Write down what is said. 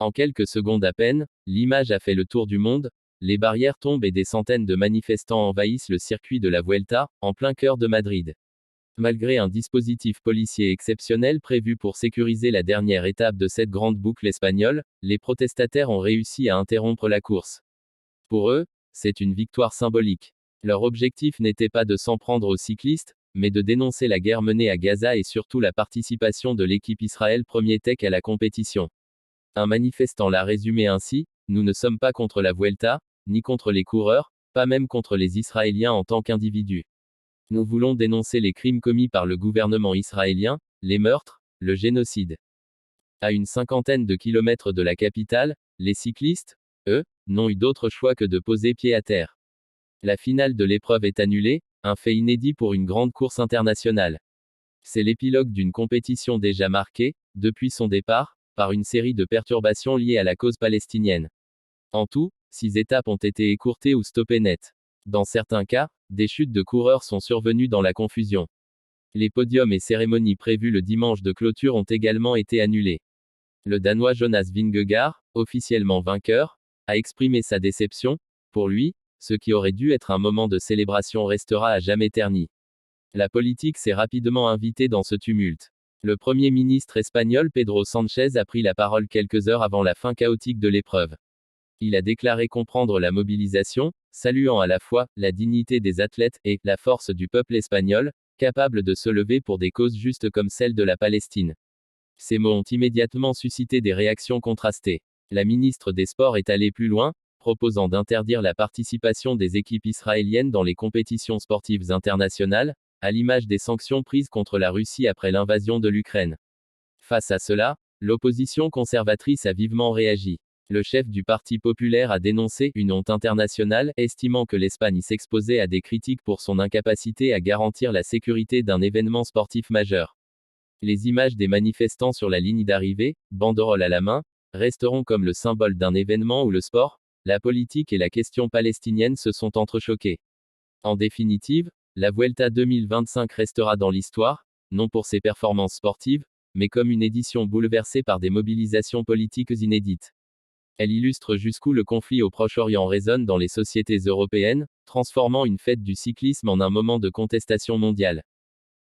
En quelques secondes à peine, l'image a fait le tour du monde, les barrières tombent et des centaines de manifestants envahissent le circuit de la Vuelta, en plein cœur de Madrid. Malgré un dispositif policier exceptionnel prévu pour sécuriser la dernière étape de cette grande boucle espagnole, les protestataires ont réussi à interrompre la course. Pour eux, c'est une victoire symbolique. Leur objectif n'était pas de s'en prendre aux cyclistes, mais de dénoncer la guerre menée à Gaza et surtout la participation de l'équipe Israël Premier Tech à la compétition. Un manifestant l'a résumé ainsi: nous ne sommes pas contre la Vuelta, ni contre les coureurs, pas même contre les Israéliens en tant qu'individus. Nous voulons dénoncer les crimes commis par le gouvernement israélien, les meurtres, le génocide. À une cinquantaine de kilomètres de la capitale, les cyclistes, eux, n'ont eu d'autre choix que de poser pied à terre. La finale de l'épreuve est annulée, un fait inédit pour une grande course internationale. C'est l'épilogue d'une compétition déjà marquée, depuis son départ, par une série de perturbations liées à la cause palestinienne. En tout, 6 étapes ont été écourtées ou stoppées net. Dans certains cas, des chutes de coureurs sont survenues dans la confusion. Les podiums et cérémonies prévues le dimanche de clôture ont également été annulés. Le Danois Jonas Vingegaard, officiellement vainqueur, a exprimé sa déception. Pour lui, ce qui aurait dû être un moment de célébration restera à jamais terni. La politique s'est rapidement invitée dans ce tumulte. Le Premier ministre espagnol Pedro Sánchez a pris la parole quelques heures avant la fin chaotique de l'épreuve. Il a déclaré comprendre la mobilisation, saluant à la fois la dignité des athlètes et la force du peuple espagnol, capable de se lever pour des causes justes comme celle de la Palestine. Ces mots ont immédiatement suscité des réactions contrastées. La ministre des Sports est allée plus loin, proposant d'interdire la participation des équipes israéliennes dans les compétitions sportives internationales, à l'image des sanctions prises contre la Russie après l'invasion de l'Ukraine. Face à cela, l'opposition conservatrice a vivement réagi. Le chef du Parti populaire a dénoncé une honte internationale, estimant que l'Espagne s'exposait à des critiques pour son incapacité à garantir la sécurité d'un événement sportif majeur. Les images des manifestants sur la ligne d'arrivée, banderoles à la main, resteront comme le symbole d'un événement où le sport, la politique et la question palestinienne se sont entrechoqués. En définitive, la Vuelta 2025 restera dans l'histoire, non pour ses performances sportives, mais comme une édition bouleversée par des mobilisations politiques inédites. Elle illustre jusqu'où le conflit au Proche-Orient résonne dans les sociétés européennes, transformant une fête du cyclisme en un moment de contestation mondiale.